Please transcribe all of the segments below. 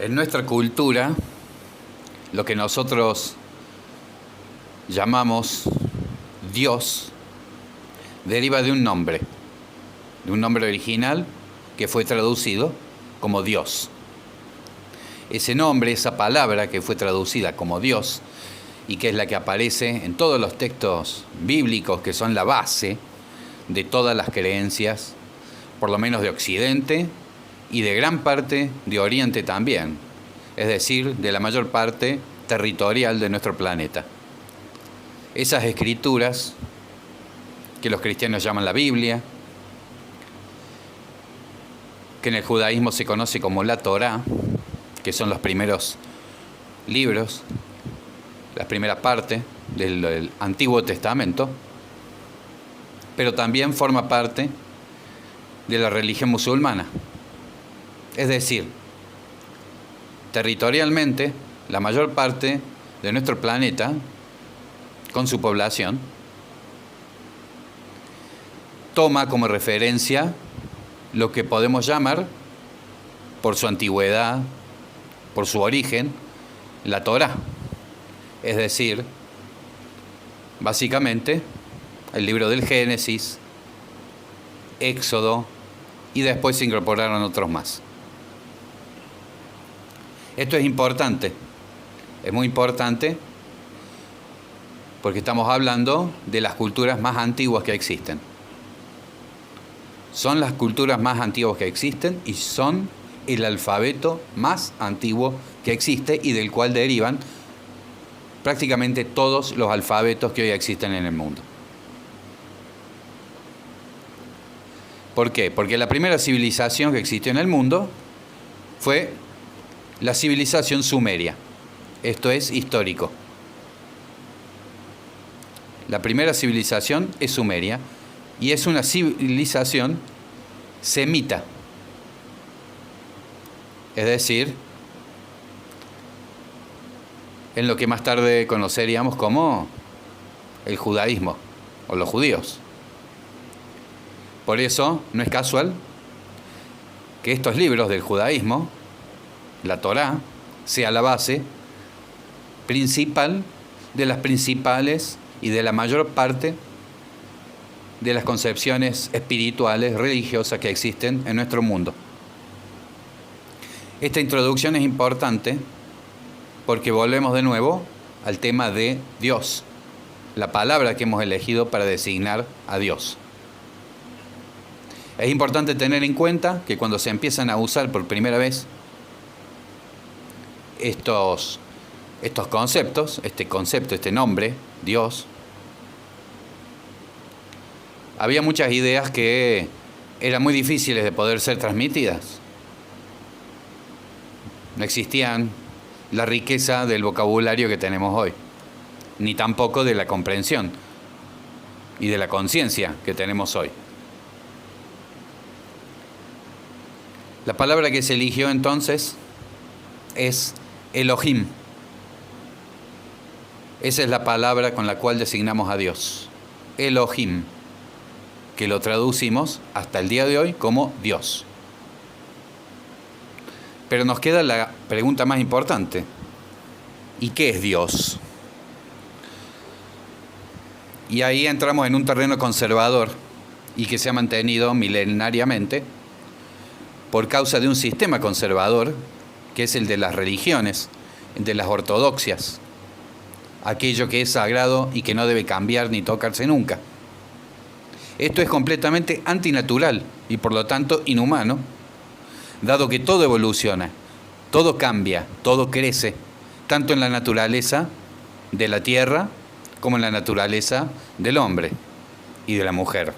En nuestra cultura, lo que nosotros llamamos Dios deriva de un nombre original que fue traducido como Dios. Ese nombre, esa palabra que fue traducida como Dios y que es la que aparece en todos los textos bíblicos, que son la base de todas las creencias, por lo menos de Occidente y de gran parte de Oriente también, es decir, de la mayor parte territorial de nuestro planeta. Esas escrituras que los cristianos llaman la Biblia, que en el judaísmo se conoce como la Torá, que son los primeros libros, la primera parte del Antiguo Testamento, pero también forma parte de la religión musulmana. Es decir, territorialmente, la mayor parte de nuestro planeta, con su población, toma como referencia lo que podemos llamar, por su antigüedad, por su origen, la Torá. Es decir, básicamente, el libro del Génesis, Éxodo, y después se incorporaron otros más. Esto es importante, es muy importante, porque estamos hablando de las culturas más antiguas que existen. Son las culturas más antiguas que existen y son el alfabeto más antiguo que existe y del cual derivan prácticamente todos los alfabetos que hoy existen en el mundo. ¿Por qué? Porque la primera civilización que existió en el mundo fue la civilización sumeria. Esto es histórico. La primera civilización es sumeria y es una civilización semita. Es decir, en lo que más tarde conoceríamos como el judaísmo o los judíos. Por eso no es casual que estos libros del judaísmo, la Torá, sea la base principal de las principales y de la mayor parte de las concepciones espirituales, religiosas que existen en nuestro mundo. Esta introducción es importante porque volvemos de nuevo al tema de Dios, la palabra que hemos elegido para designar a Dios. Es importante tener en cuenta que cuando se empiezan a usar por primera vez estos conceptos, este nombre, Dios, había muchas ideas que eran muy difíciles de poder ser transmitidas. No existían la riqueza del vocabulario que tenemos hoy, ni tampoco de la comprensión y de la conciencia que tenemos hoy. La palabra que se eligió entonces es Elohim. Esa es la palabra con la cual designamos a Dios. Elohim, que lo traducimos hasta el día de hoy como Dios. Pero nos queda la pregunta más importante. ¿Y qué es Dios? Y ahí entramos en un terreno conservador y que se ha mantenido milenariamente por causa de un sistema conservador que es el de las religiones, de las ortodoxias, aquello que es sagrado y que no debe cambiar ni tocarse nunca. Esto es completamente antinatural y por lo tanto inhumano, dado que todo evoluciona, todo cambia, todo crece, tanto en la naturaleza de la tierra como en la naturaleza del hombre y de la mujer.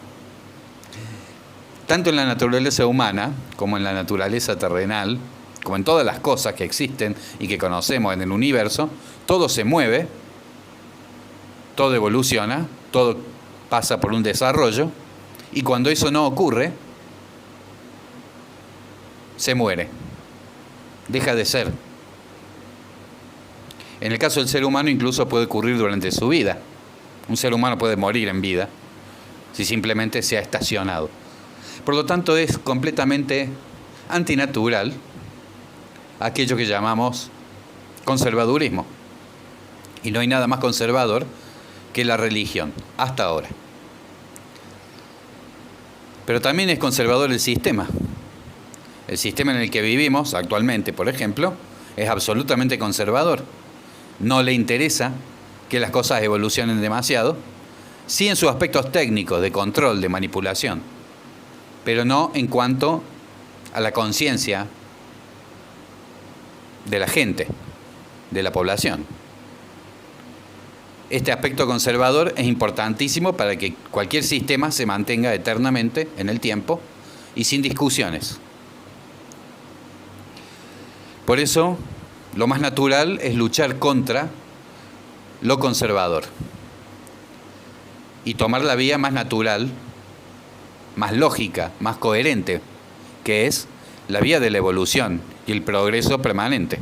Tanto en la naturaleza humana como en la naturaleza terrenal, como en todas las cosas que existen y que conocemos en el universo, todo se mueve, todo evoluciona, todo pasa por un desarrollo, y cuando eso no ocurre, se muere, deja de ser. En el caso del ser humano incluso puede ocurrir durante su vida. Un ser humano puede morir en vida si simplemente se ha estacionado. Por lo tanto, es completamente antinatural aquello que llamamos conservadurismo. Y no hay nada más conservador que la religión, hasta ahora. Pero también es conservador el sistema. El sistema en el que vivimos actualmente, por ejemplo, es absolutamente conservador. No le interesa que las cosas evolucionen demasiado, sí en sus aspectos técnicos, de control, de manipulación, pero no en cuanto a la conciencia de la gente, de la población. Este aspecto conservador es importantísimo para que cualquier sistema se mantenga eternamente en el tiempo y sin discusiones. Por eso, lo más natural es luchar contra lo conservador y tomar la vía más natural, más lógica, más coherente, que es la vía de la evolución y el progreso permanente.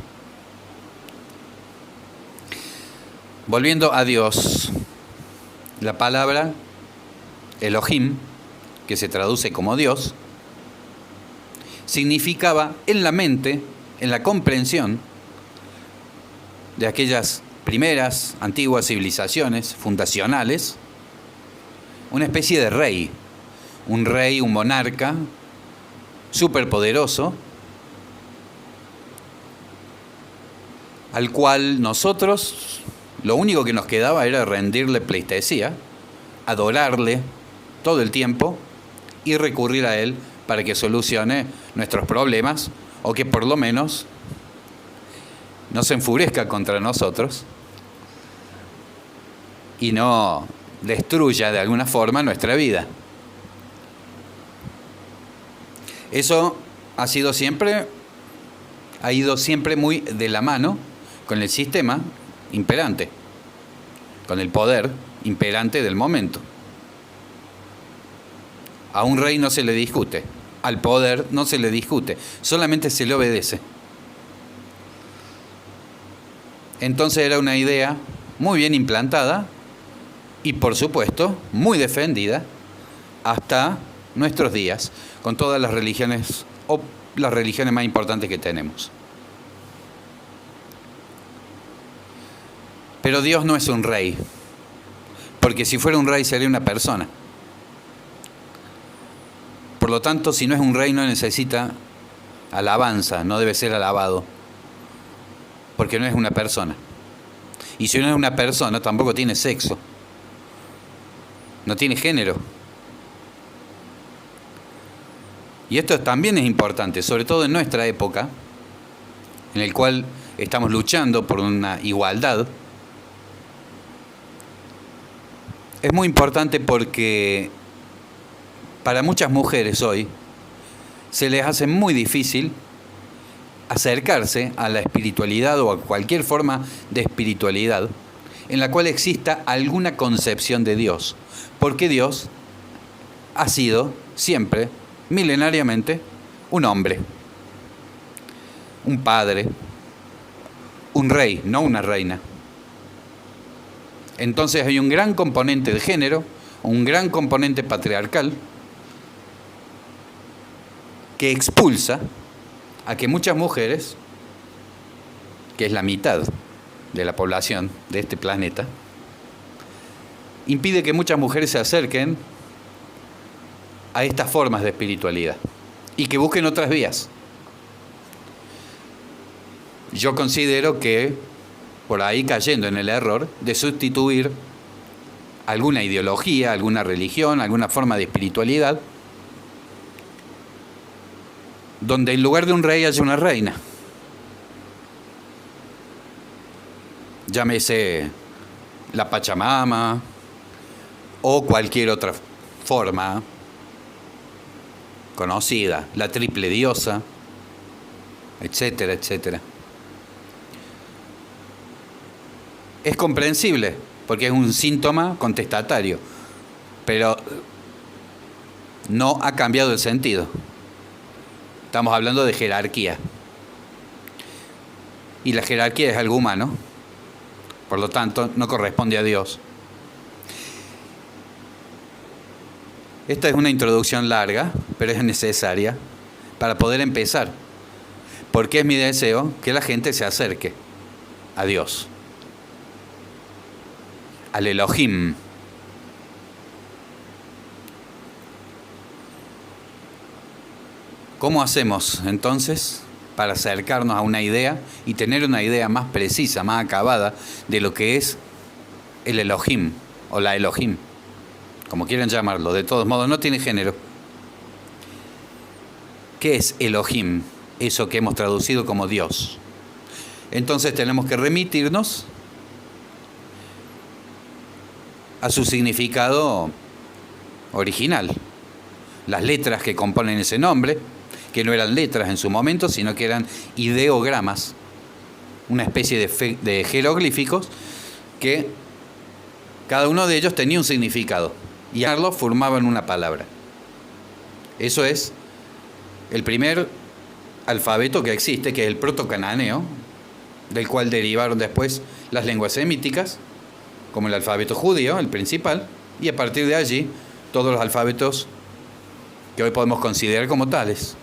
Volviendo a Dios, la palabra Elohim, que se traduce como Dios, significaba en la mente, en la comprensión de aquellas primeras, antiguas civilizaciones fundacionales, una especie de rey, un monarca superpoderoso, al cual nosotros lo único que nos quedaba era rendirle pleitesía, adorarle todo el tiempo y recurrir a él para que solucione nuestros problemas o que por lo menos no se enfurezca contra nosotros y no destruya de alguna forma nuestra vida. Eso ha ido siempre muy de la mano con el sistema imperante, con el poder imperante del momento. A un rey no se le discute, al poder no se le discute, solamente se le obedece. Entonces era una idea muy bien implantada y, por supuesto, muy defendida hasta nuestros días, con todas las religiones o las religiones más importantes que tenemos. Pero Dios no es un rey, porque si fuera un rey sería una persona. Por lo tanto, si no es un rey no necesita alabanza, no debe ser alabado, porque no es una persona. Y si no es una persona, tampoco tiene sexo, no tiene género. Y esto también es importante, sobre todo en nuestra época, en el cual estamos luchando por una igualdad. Es muy importante porque para muchas mujeres hoy se les hace muy difícil acercarse a la espiritualidad o a cualquier forma de espiritualidad en la cual exista alguna concepción de Dios, porque Dios ha sido siempre, milenariamente, un hombre, un padre, un rey, no una reina. Entonces hay un gran componente de género, un gran componente patriarcal que expulsa a que muchas mujeres, que es la mitad de la población de este planeta, impide que muchas mujeres se acerquen a estas formas de espiritualidad y que busquen otras vías. Yo considero que por ahí cayendo en el error de sustituir alguna ideología, alguna religión, alguna forma de espiritualidad, donde en lugar de un rey haya una reina. Llámese la Pachamama o cualquier otra forma conocida, la triple diosa, etcétera, etcétera. Es comprensible, porque es un síntoma contestatario, pero no ha cambiado el sentido. Estamos hablando de jerarquía. Y la jerarquía es algo humano, por lo tanto, no corresponde a Dios. Esta es una introducción larga, pero es necesaria para poder empezar. Porque es mi deseo que la gente se acerque a Dios, al Elohim. ¿Cómo hacemos entonces para acercarnos a una idea y tener una idea más precisa, más acabada de lo que es el Elohim o la Elohim? Como quieran llamarlo, de todos modos no tiene género. ¿Qué es Elohim? Eso que hemos traducido como Dios. Entonces tenemos que remitirnos a su significado original. Las letras que componen ese nombre, que no eran letras en su momento, sino que eran ideogramas, una especie de jeroglíficos que cada uno de ellos tenía un significado y ambos formaban una palabra. Eso es el primer alfabeto que existe, que es el proto-cananeo, del cual derivaron después las lenguas semíticas, como el alfabeto judío, el principal, y a partir de allí todos los alfabetos que hoy podemos considerar como tales.